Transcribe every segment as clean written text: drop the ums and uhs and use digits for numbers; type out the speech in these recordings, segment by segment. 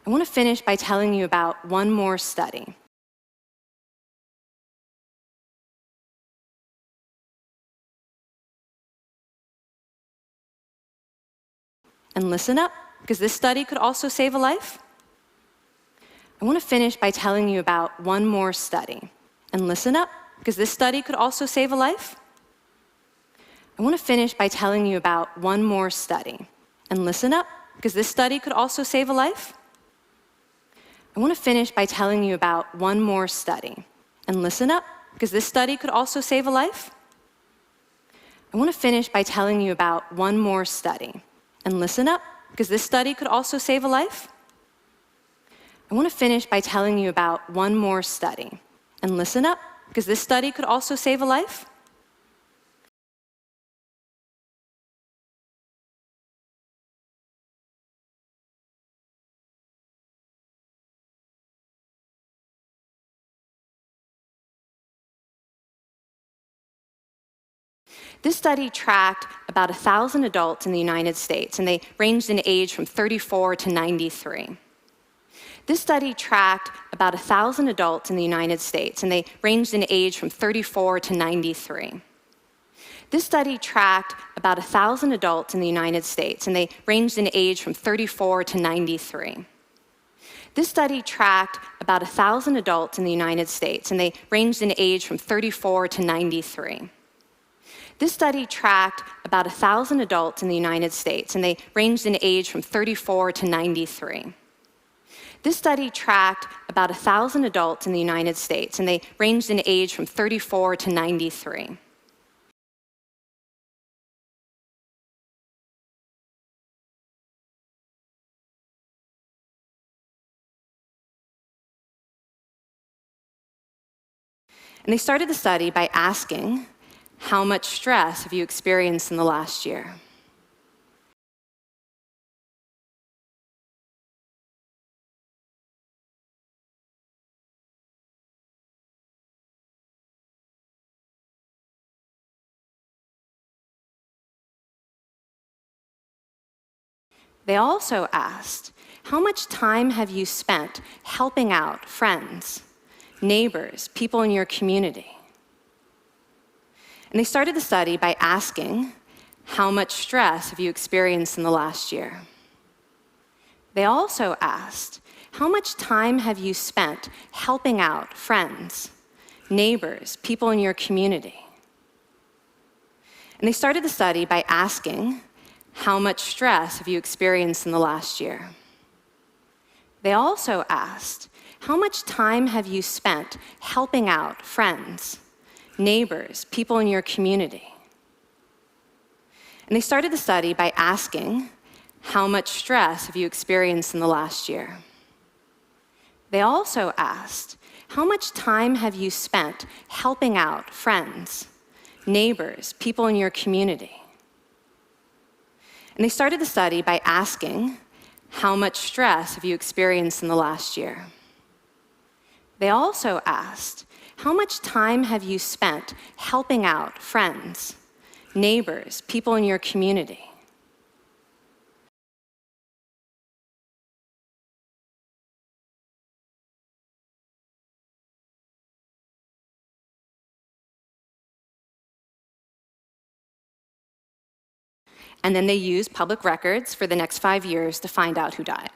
I want to finish by telling you about one more study. And listen up, because this study could also save a life. I want to finish by telling you about one more study. And listen up, because this study could also save a life. I want to finish by telling you about one more study. And listen up, because this study could also save a life. I want to finish by telling you about one more study. And listen up, because this study could also save a life. I want to finish by telling you about one more study. And listen up, because this study could also save a life. I want to finish by telling you about one more study. And listen up, because this study could also save a life. This study tracked about 1,000 adults in the United States, and they ranged in age from 34 to 93. This study tracked about 1,000 adults in the United States, and they ranged in age from 34 to 93. This study tracked about 1,000 adults in the United States, and they ranged in age from 34 to 93. This study tracked about 1,000 adults in the United States, and they ranged in age from 34 to 93. This study tracked about 1,000 adults in the United States, and they ranged in age from 34 to 93. This study tracked about 1,000 adults in the United States, and they ranged in age from 34 to 93. And they started the study by asking, how much stress have you experienced in the last year? They also asked, how much time have you spent helping out friends, neighbors, people in your community? And they started the study by asking, how much stress have you experienced in the last year? They also asked, how much time have you spent helping out friends, neighbors, people in your community? And they started the study by asking, how much stress have you experienced in the last year? They also asked, how much time have you spent helping out friends, neighbors, people in your community? And they started the study by asking, how much stress have you experienced in the last year? They also asked, how much time have you spent helping out friends, neighbors, people in your community? And they started the study by asking, how much stress have you experienced in the last year? They also asked, how much time have you spent helping out friends, neighbors, people in your community? And then they used public records for the next 5 years to find out who died.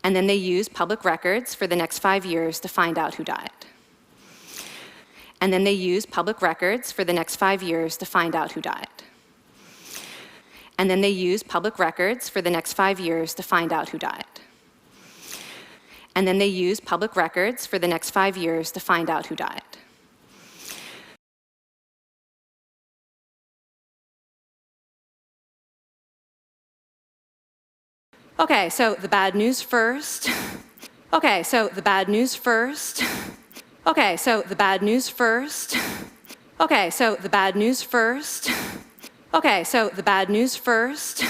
And then they used public records for the next 5 years to find out who died. And then they used public records for the next 5 years to find out who died. And then they used public records for the next 5 years to find out who died. And then they used public records for the next 5 years to find out who died. Okay, so the bad news first. Okay, so the bad news first. Okay, so the bad news first. Okay, so the bad news first. Okay, so the bad news first.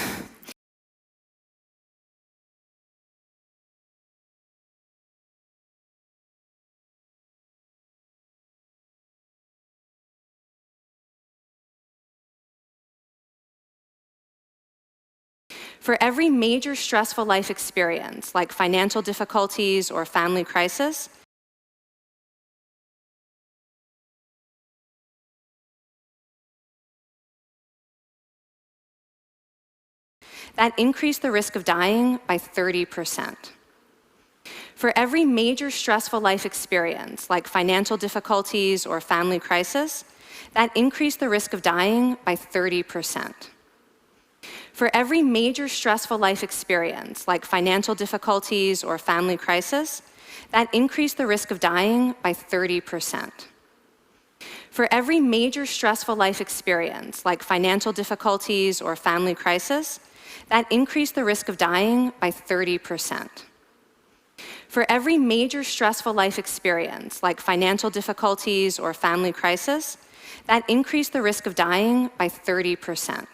For every major stressful life experience, like financial difficulties or family crisis, that increased the risk of dying by 30%. For every major stressful life experience, like financial difficulties or family crisis, that increased the risk of dying by 30%. For every major stressful life experience, like financial difficulties or family crisis, that increased the risk of dying by 30%. For every major stressful life experience, like financial difficulties or family crisis, that increased the risk of dying by 30%. For every major stressful life experience, like financial difficulties or family crisis, that increased the risk of dying by 30%.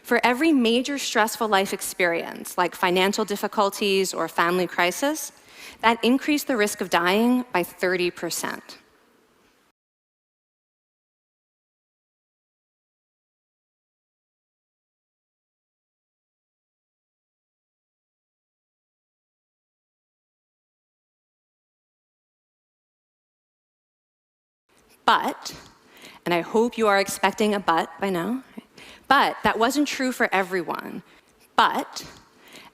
For every major stressful life experience, like financial difficulties or family crisis, that increased the risk of dying by 30%. But, and I hope you are expecting a but by now, but that wasn't true for everyone. But,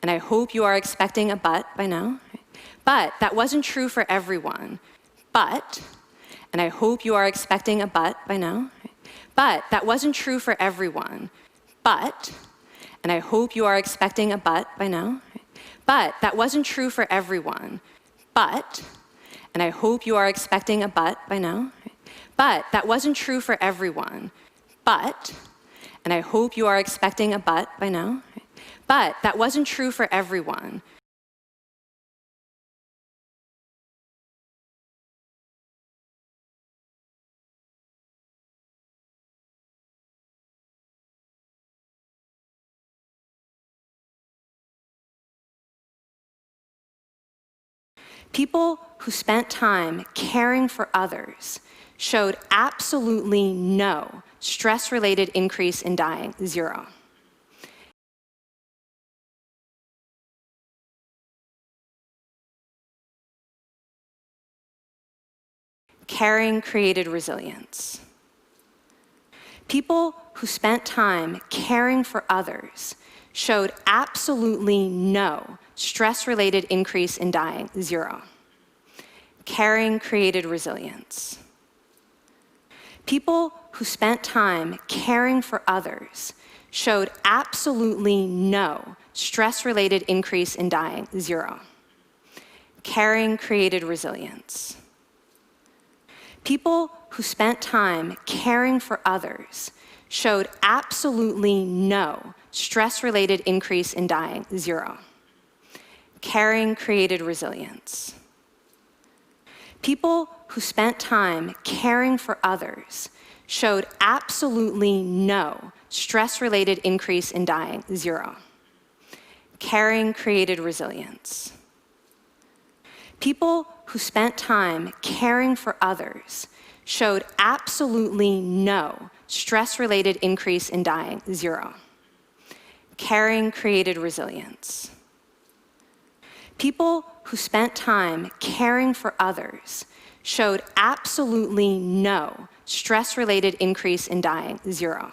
and I hope you are expecting a but by now, but that wasn't true for everyone. But, and I hope you are expecting a but by now, but that wasn't true for everyone. But, and I hope you are expecting a but by now, but that wasn't true for everyone. But, and I hope you are expecting a but by now, but that wasn't true for everyone. But, and I hope you are expecting a but by now, but that wasn't true for everyone. People who spent time caring for others showed absolutely no stress-related increase in dying, 0. Caring created resilience. People who spent time caring for others showed absolutely no stress-related increase in dying, 0. Caring created resilience. People who spent time caring for others showed absolutely no stress-related increase in dying, 0. Caring created resilience. People who spent time caring for others showed absolutely no stress-related increase in dying, 0. Caring created resilience. People who spent time caring for others showed absolutely no stress-related increase in dying, 0. Caring created resilience. People who spent time caring for others showed absolutely no stress-related increase in dying, 0. Caring created resilience. People who spent time caring for others showed absolutely no stress-related increase in dying, 0.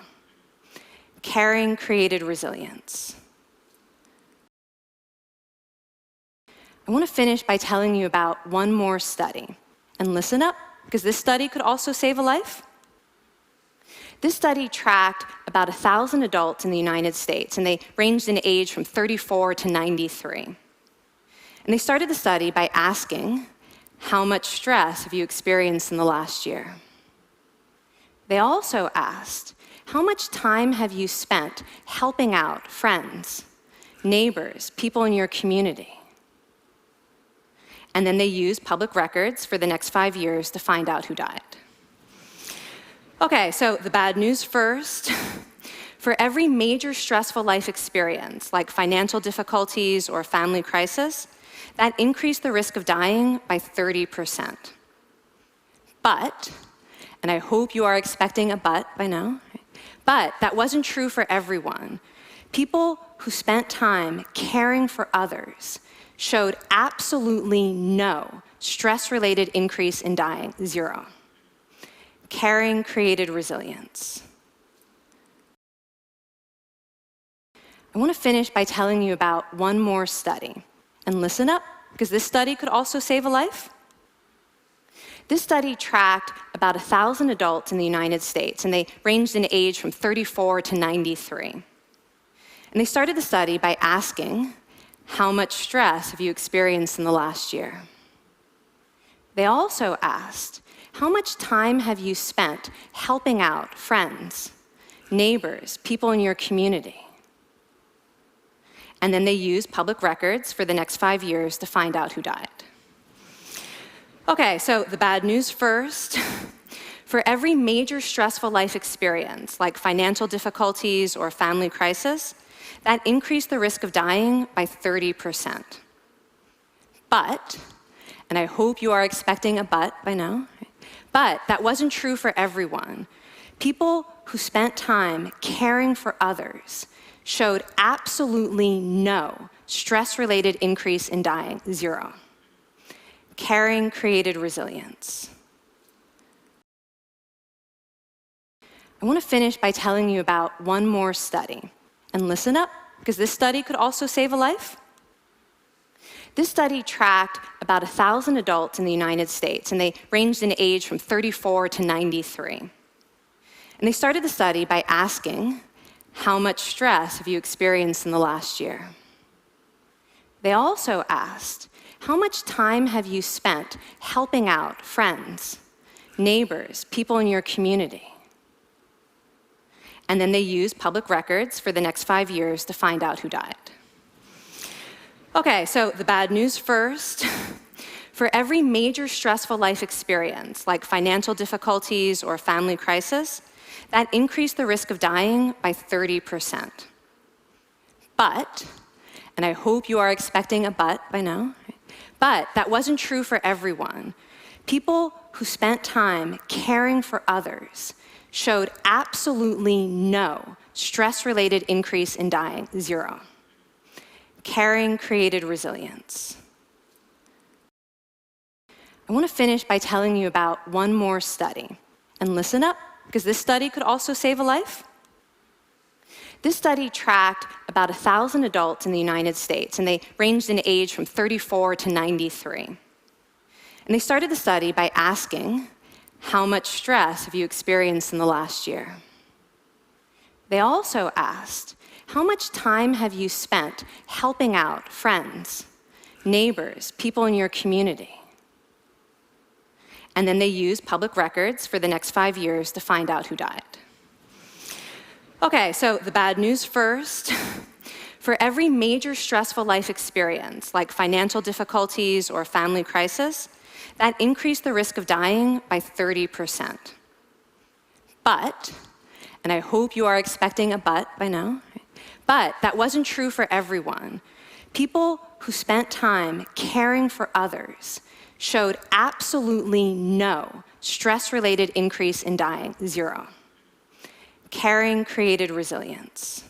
Caring created resilience. I want to finish by telling you about one more study. And listen up, because this study could also save a life. This study tracked about 1,000 adults in the United States, and they ranged in age from 34 to 93. And they started the study by asking, how much stress have you experienced in the last year? They also asked, how much time have you spent helping out friends, neighbors, people in your community? And then they used public records for the next 5 years to find out who died. Okay, so the bad news first. For every major stressful life experience, like financial difficulties or family crisis, that increased the risk of dying by 30%. But, and I hope you are expecting a but by now, but that wasn't true for everyone. People who spent time caring for others showed absolutely no stress-related increase in dying, 0. Caring created resilience. I want to finish by telling you about one more study. And listen up, because this study could also save a life. This study tracked about 1,000 adults in the United States, and they ranged in age from 34 to 93. And they started the study by asking, how much stress have you experienced in the last year? They also asked, how much time have you spent helping out friends, neighbors, people in your community? And then they used public records for the next 5 years to find out who died. Okay, so the bad news first. For every major stressful life experience, like financial difficulties or family crisis, that increased the risk of dying by 30%. But, and I hope you are expecting a but by now, but that wasn't true for everyone. People who spent time caring for others showed absolutely no stress-related increase in dying, 0. Caring created resilience. I want to finish by telling you about one more study. And listen up, because this study could also save a life. This study tracked about 1,000 adults in the United States, and they ranged in age from 34 to 93. And they started the study by asking, how much stress have you experienced in the last year? They also asked, how much time have you spent helping out friends, neighbors, people in your community? And then they used public records for the next 5 years to find out who died. Okay, so the bad news first. For every major stressful life experience, like financial difficulties or family crisis, that increased the risk of dying by 30%. But, and I hope you are expecting a but by now, but that wasn't true for everyone. People who spent time caring for others showed absolutely no stress-related increase in dying, 0. Caring created resilience. I want to finish by telling you about one more study. And listen up, because this study could also save a life. This study tracked about 1,000 adults in the United States, and they ranged in age from 34 to 93. And they started the study by asking, how much stress have you experienced in the last year? They also asked, how much time have you spent helping out friends, neighbors, people in your community? And then they used public records for the next 5 years to find out who died. Okay, so the bad news first. For every major stressful life experience, like financial difficulties or family crisis, that increased the risk of dying by 30%. But, and I hope you are expecting a but by now, but that wasn't true for everyone. People who spent time caring for others showed absolutely no stress-related increase in dying, 0. Caring created resilience.